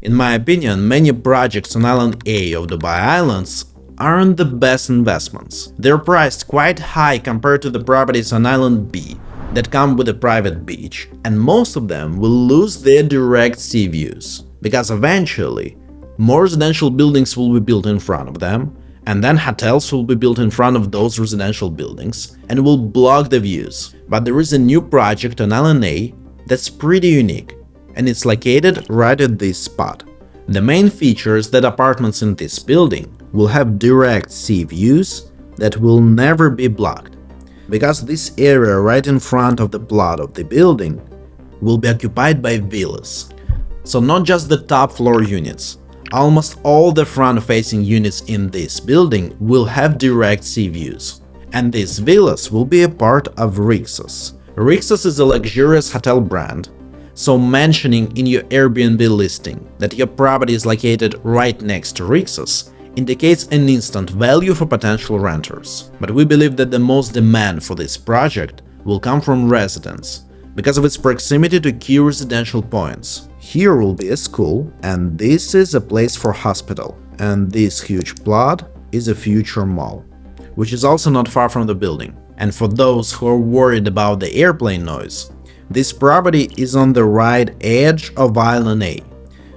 In my opinion, many projects on Island A of Dubai Islands aren't the best investments. They're priced quite high compared to the properties on Island B that come with a private beach, and most of them will lose their direct sea views, because eventually more residential buildings will be built in front of them, and then hotels will be built in front of those residential buildings and will block the views. But there is a new project on Island A that's pretty unique, and it's located right at this spot. The main feature is that apartments in this building will have direct sea views that will never be blocked, because this area right in front of the plot of the building will be occupied by villas. So not just the top floor units, almost all the front-facing units in this building will have direct sea views. And these villas will be a part of Rixos. Rixos is a luxurious hotel brand, so mentioning in your Airbnb listing that your property is located right next to Rixos indicates an instant value for potential renters. But we believe that the most demand for this project will come from residents, because of its proximity to key residential points. Here will be a school, and this is a place for hospital, and this huge plot is a future mall, which is also not far from the building. And for those who are worried about the airplane noise, this property is on the right edge of Island A.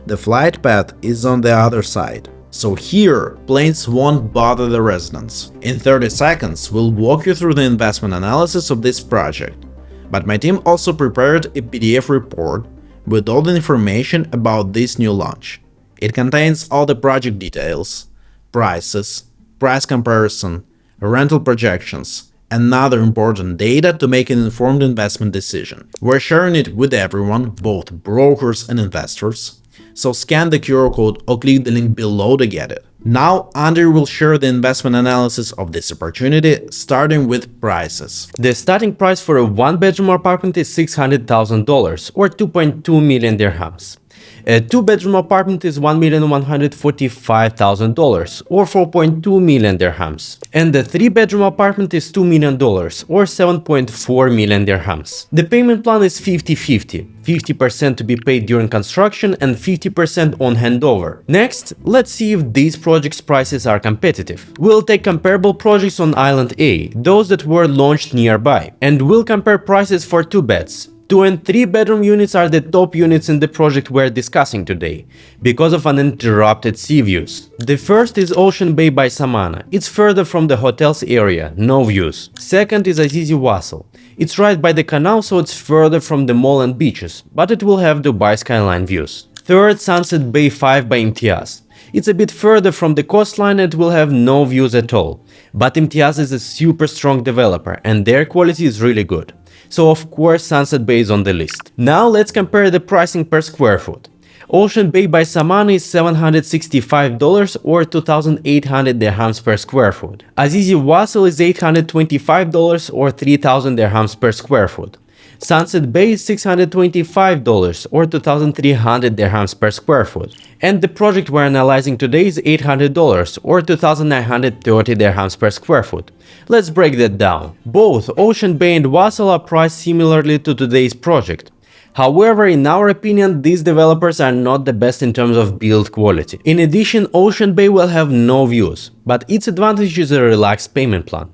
The flight path is on the other side, so here planes won't bother the residents. In 30 seconds, we'll walk you through the investment analysis of this project, but my team also prepared a PDF report with all the information about this new launch. It contains all the project details, prices, price comparison, rental projections, and other important data to make an informed investment decision. We're sharing it with everyone, both brokers and investors, so scan the QR code or click the link below to get it. Now Andrew will share the investment analysis of this opportunity, starting with prices. The starting price for a one-bedroom apartment is $600,000 or 2.2 million dirhams. A two-bedroom apartment is $1,145,000 or 4.2 million dirhams. And the three-bedroom apartment is $2 million or 7.4 million dirhams. The payment plan is 50-50, 50% to be paid during construction and 50% on handover. Next, let's see if these projects' prices are competitive. We'll take comparable projects on Island A, those that were launched nearby, and we'll compare prices for two beds. 2 and 3 bedroom units are the top units in the project we're discussing today, because of uninterrupted sea views. The first is Ocean Bay by Samana. It's further from the hotel's area, no views. Second is Azizi Wasl. It's right by the canal, so it's further from the mall and beaches, but it will have Dubai skyline views. Third, Sunset Bay 5 by Imtiaz. It's a bit further from the coastline and will have no views at all, but Imtiaz is a super strong developer and their quality is really good. So of course Sunset Bay is on the list. Now let's compare the pricing per square foot. Ocean Bay by Samana is $765 or 2,800 dirhams per square foot. Azizi Wasl is $825 or 3,000 dirhams per square foot. Sunset Bay is $625 or 2,300 dirhams per square foot. And the project we're analyzing today is $800 or 2,930 dirhams per square foot. Let's break that down. Both Ocean Bay and Wasl are priced similarly to today's project. However, in our opinion, these developers are not the best in terms of build quality. In addition, Ocean Bay will have no views, but its advantage is a relaxed payment plan.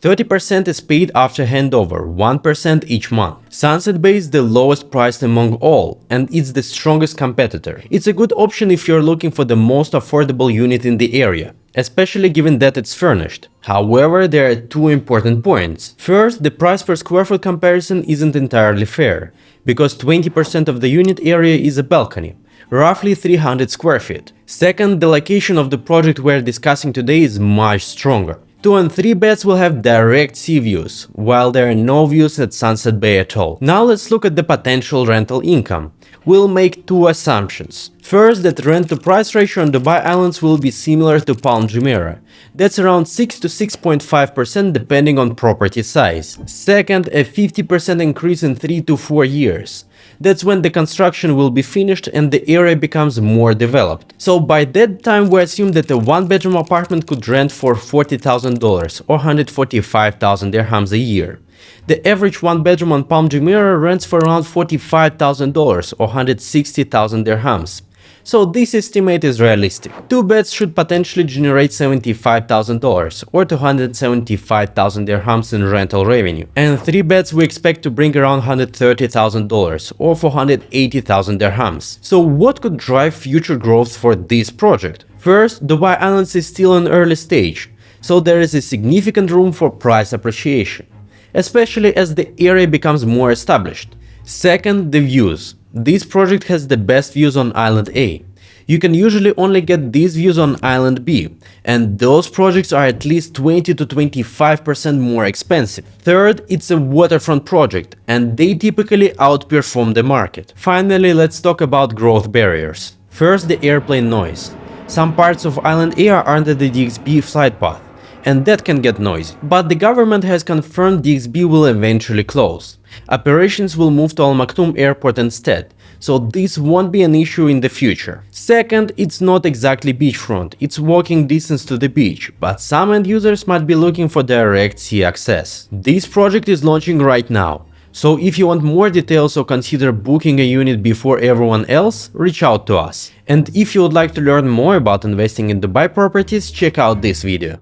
30% is paid after handover, 1% each month. Sunset Bay is the lowest priced among all, and it's the strongest competitor. It's a good option if you're looking for the most affordable unit in the area, especially given that it's furnished. However, there are two important points. First, the price per square foot comparison isn't entirely fair, because 20% of the unit area is a balcony, roughly 300 square feet. Second, the location of the project we're discussing today is much stronger. 2 and 3 beds will have direct sea views, while there are no views at Sunset Bay at all. Now let's look at the potential rental income. We'll make two assumptions. First, that rent to price ratio on Dubai Islands will be similar to Palm Jumeirah. That's around 6 to 6.5% depending on property size. Second, a 50% increase in 3 to 4 years. That's when the construction will be finished and the area becomes more developed. So by that time we assume that a one-bedroom apartment could rent for $40,000 or 145,000 dirhams a year. The average one-bedroom on Palm Jumeirah rents for around $45,000 or 160,000 dirhams. so this estimate is realistic. 2 beds should potentially generate $75,000 or 275,000 dirhams in rental revenue, and 3 beds we expect to bring around $130,000 or 480,000 dirhams. So what could drive future growth for this project? First, Dubai Islands is still in early stage, so there is a significant room for price appreciation, especially as the area becomes more established. Second, the views. This project has the best views on Island A. You can usually only get these views on Island B, and those projects are at least 20 to 25% more expensive. Third, it's a waterfront project, and they typically outperform the market. Finally, let's talk about growth barriers. First, the airplane noise. Some parts of Island A are under the DXB flight path, and that can get noisy. But the government has confirmed DXB will eventually close. Operations will move to Al Maktoum Airport instead, so this won't be an issue in the future. Second, it's not exactly beachfront, it's walking distance to the beach, but some end users might be looking for direct sea access. This project is launching right now, so if you want more details or consider booking a unit before everyone else, reach out to us. And if you would like to learn more about investing in Dubai properties, check out this video.